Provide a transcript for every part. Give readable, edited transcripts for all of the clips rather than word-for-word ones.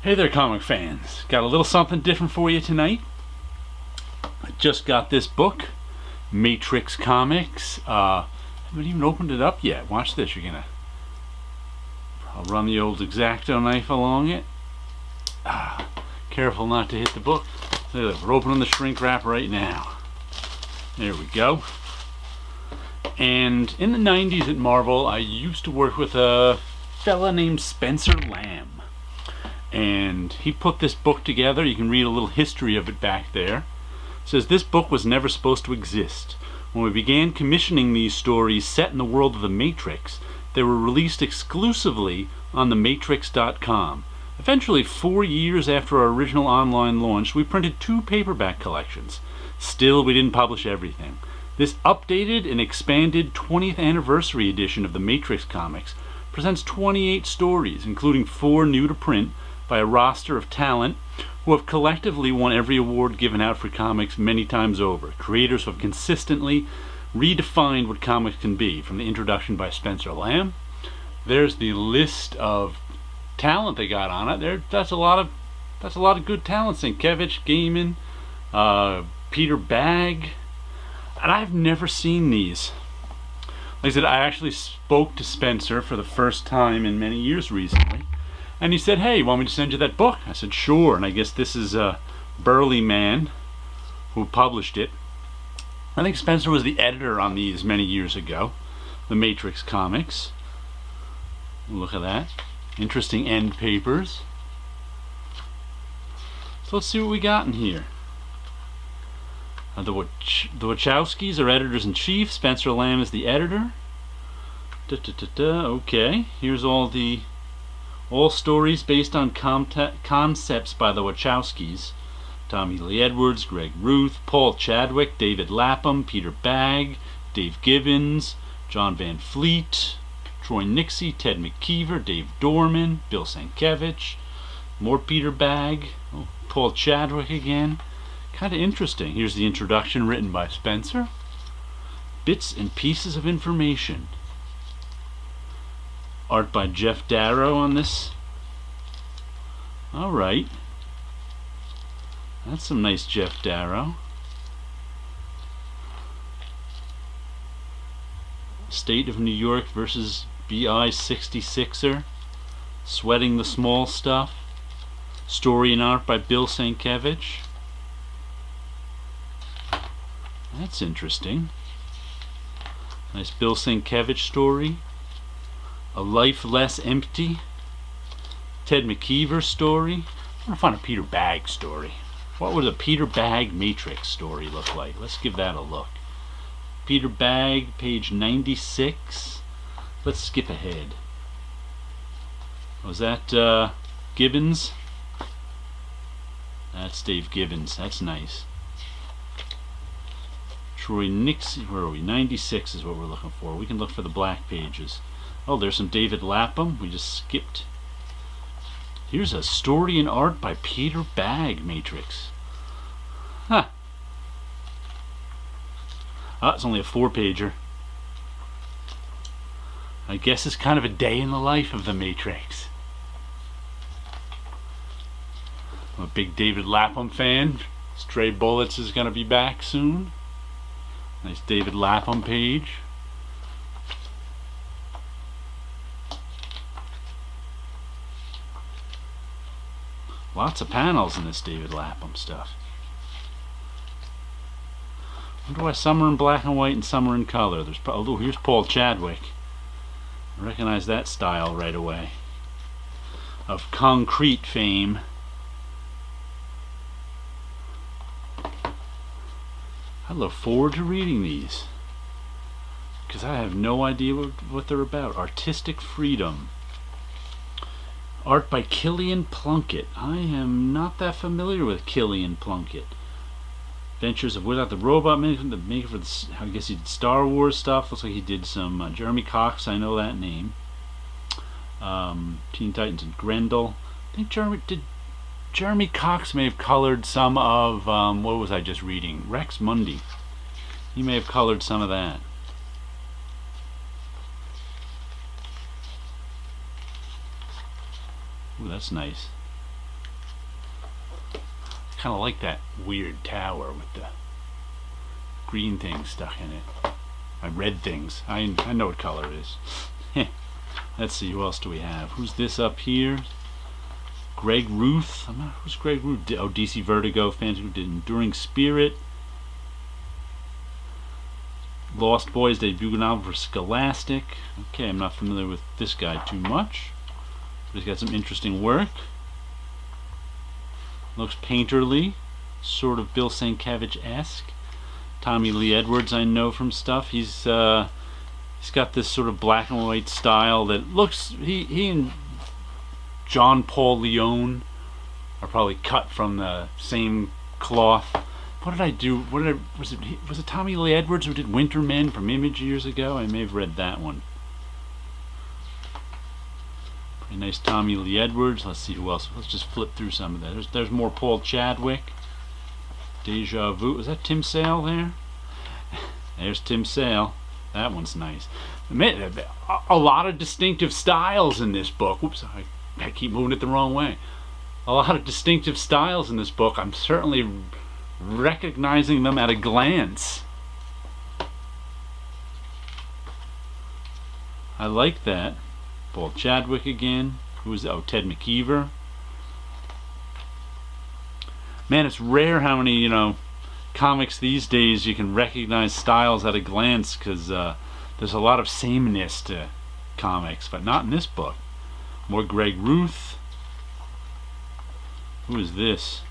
Hey there, comic fans. Got a little something different for you tonight. I just got this book, Matrix Comics. Haven't even opened it up yet. Watch this. I'll run the old X-Acto knife along it. Careful not to hit the book. We're opening the shrink wrap right now. There we go. And in the 90s at Marvel, I used to work with a fella named Spencer Lam. And he put this book together. You can read a little history of it back there. It says, this book was never supposed to exist. When we began commissioning these stories set in the world of the Matrix, they were released exclusively on thematrix.com. Eventually, 4 years after our original online launch, we printed 2 paperback collections. Still, we didn't publish everything. This updated and expanded 20th anniversary edition of the Matrix comics presents 28 stories, including 4 new to print, by a roster of talent who have collectively won every award given out for comics many times over. Creators who have consistently redefined what comics can be. From the introduction by Spencer Lam, there's the list of talent they got on it. That's a lot of good talent. Sienkiewicz, Gaiman, Peter Bagg, and I've never seen these. Like I said, I actually spoke to Spencer for the first time in many years recently. And he said, hey, you want me to send you that book? I said, sure. And I guess this is a burly man who published it. I think Spencer was the editor on these many years ago, the Matrix comics. Look at that. Interesting end papers. So let's see what we got in here. The Wachowskis are editors-in-chief. Spencer Lam is the editor. Okay, here's all stories based on concepts by the Wachowskis. Tommy Lee Edwards, Greg Ruth, Paul Chadwick, David Lapham, Peter Bagg, Dave Gibbons, John Van Fleet, Troy Nixie, Ted McKeever, Dave Dorman, Bill Sanchez, more Peter Bagg, Paul Chadwick again. Kind of interesting. Here's the introduction written by Spencer. Bits and pieces of information. Art by Jeff Darrow on this. Alright. That's some nice Jeff Darrow. State of New York versus BI 66er. Sweating the Small Stuff. Story and art by Bill Sanchez. That's interesting. Nice Bill Sanchez story. A Life Less Empty. Ted McKeever story. I want to find a Peter Bagg story. What would a Peter Bagg Matrix story look like? Let's give that a look. Peter Bagg, page 96. Let's skip ahead. Was that Gibbons? That's Dave Gibbons. That's nice. Troy Nixie, where are we? 96 is what we're looking for. We can look for the black pages. Oh, there's some David Lapham. We just skipped. Here's a story and art by Peter Bagg Matrix. Huh. Oh, it's only a 4-pager. I guess it's kind of a day in the life of the Matrix. I'm a big David Lapham fan. Stray Bullets is going to be back soon. Nice David Lapham page. Lots of panels in this David Lapham stuff. I wonder why some are in black and white and some are in color. Oh, here's Paul Chadwick. I recognize that style right away. Of Concrete fame. I look forward to reading these, because I have no idea what they're about. Artistic Freedom. Art by Killian Plunkett. I am not that familiar with Killian Plunkett. Adventures of Without the Robot, maker for the, I guess he did Star Wars stuff. Looks like he did some Jeremy Cox. I know that name. Teen Titans and Grendel. I think Jeremy Cox may have colored some of what was I just reading? Rex Mundi. He may have colored some of that. Ooh, that's nice. kind of like that weird tower with the green thing stuck in it. Red things. I know what color it is. Let's see, who else do we have? Who's this up here? Greg Ruth. Who's Greg Ruth? Oh, DC Vertigo fans who did Enduring Spirit. Lost Boys debut novel for Scholastic. Okay, I'm not familiar with this guy too much, but he's got some interesting work. Looks painterly, sort of Bill Sanchez-esque. Tommy Lee Edwards I know from stuff. He's got this sort of black and white style that looks. He and John Paul Leone are probably cut from the same cloth. What did I do? Was it Tommy Lee Edwards who did Winter Men from Image years ago? I may have read that one. Pretty nice Tommy Lee Edwards. Let's see who else. Let's just flip through some of that. There's more Paul Chadwick. Deja Vu. Is that Tim Sale there? There's Tim Sale. That one's nice. A lot of distinctive styles in this book. Whoops, I keep moving it the wrong way. A lot of distinctive styles in this book. I'm certainly recognizing them at a glance. I like that. Paul Chadwick again. Who's Ted McKeever. Man, it's rare how many comics these days you can recognize styles at a glance, because there's a lot of sameness to comics, but not in this book. More Greg Ruth. Who is this?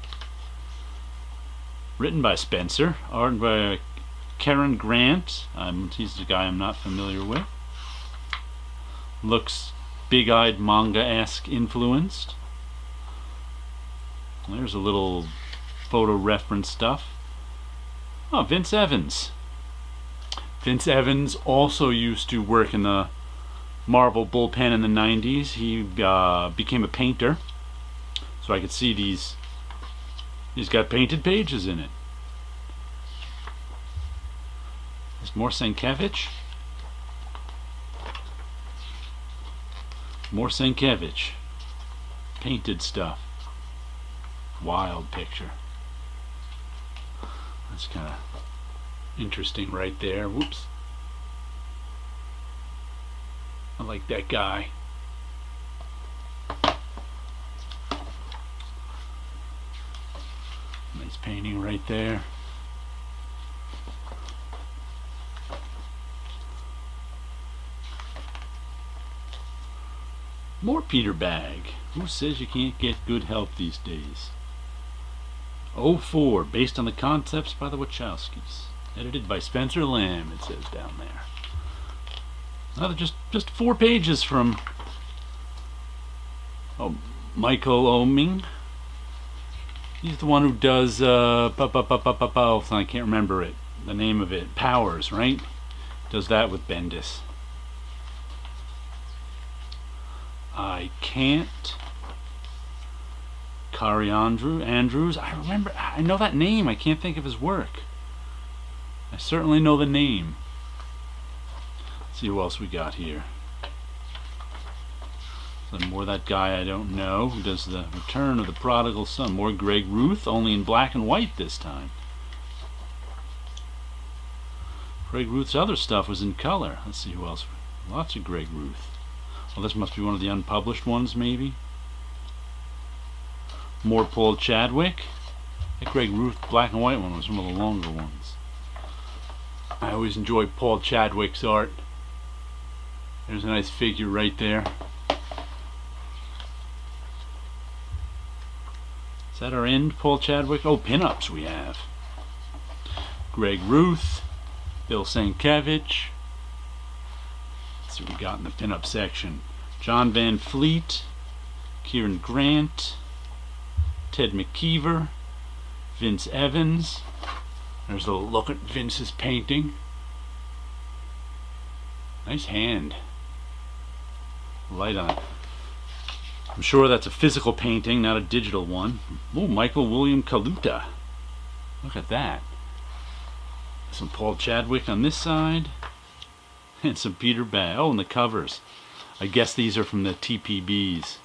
Written by Spencer, art by Karen Grant. He's the guy I'm not familiar with. Looks big-eyed manga-esque influenced. There's a little photo reference stuff. Oh, Vince Evans. Vince Evans also used to work in the Marvel bullpen in the 90s. He became a painter, so I could see these. He's got painted pages in it. There's more Sienkiewicz. More Sienkiewicz. Painted stuff. Wild picture. That's kind of interesting right there. Whoops. I like that guy. Nice painting right there. More Peter Bagg. Who says you can't get good help these days? 04, based on the concepts by the Wachowskis. Edited by Spencer Lam, it says down there. Another just 4 pages from Michael Oeming. He's the one who does I can't remember the name of it. Powers, right? Does that with Bendis. I can't. Kari Andrews. I know that name. I can't think of his work. I certainly know the name. Let's see who else we got here. Some more of that guy I don't know who does the Return of the Prodigal Son. More Greg Ruth, only in black and white this time. Greg Ruth's other stuff was in color. Let's see who else. Lots of Greg Ruth. Well, this must be one of the unpublished ones, maybe. More Paul Chadwick. That Greg Ruth black and white one was one of the longer ones. I always enjoy Paul Chadwick's art. There's a nice figure right there. Is that our end, Paul Chadwick? Oh, pinups we have. Greg Ruth, Bill Sanchez. Let's see what we got in the pinup section. John Van Fleet, Kieran Grant, Ted McKeever, Vince Evans. There's a look at Vince's painting. Nice hand. Light on it. I'm sure that's a physical painting, not a digital one. Oh, Michael William Kaluta. Look at that. Some Paul Chadwick on this side. And some Peter Bagg. Oh, and the covers. I guess these are from the TPBs.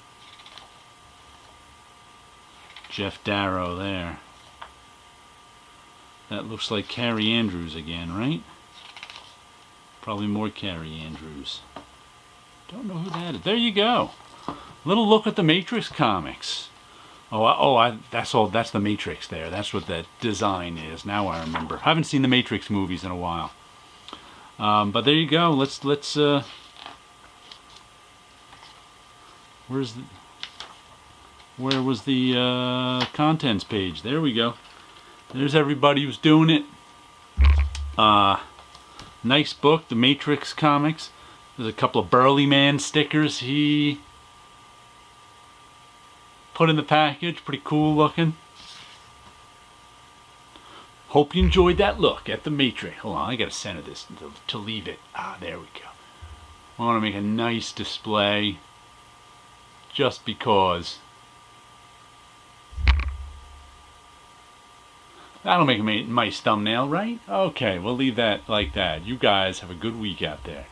Jeff Darrow there. That looks like Carrie Andrews again, right? Probably more Carrie Andrews. Don't know who that is. There you go. Little look at the Matrix comics. That's all. That's the Matrix there. That's what that design is. Now I remember. I haven't seen the Matrix movies in a while. But there you go. Let's. Where was the contents page? There we go. There's everybody who's doing it. Nice book, the Matrix comics. There's a couple of Burly Man stickers he put in the package. Pretty cool looking. Hope you enjoyed that look at the Matrix. Hold on, I gotta center this to leave it. There we go. I want to make a nice display just because. That'll make a nice thumbnail, right? Okay, we'll leave that like that. You guys have a good week out there.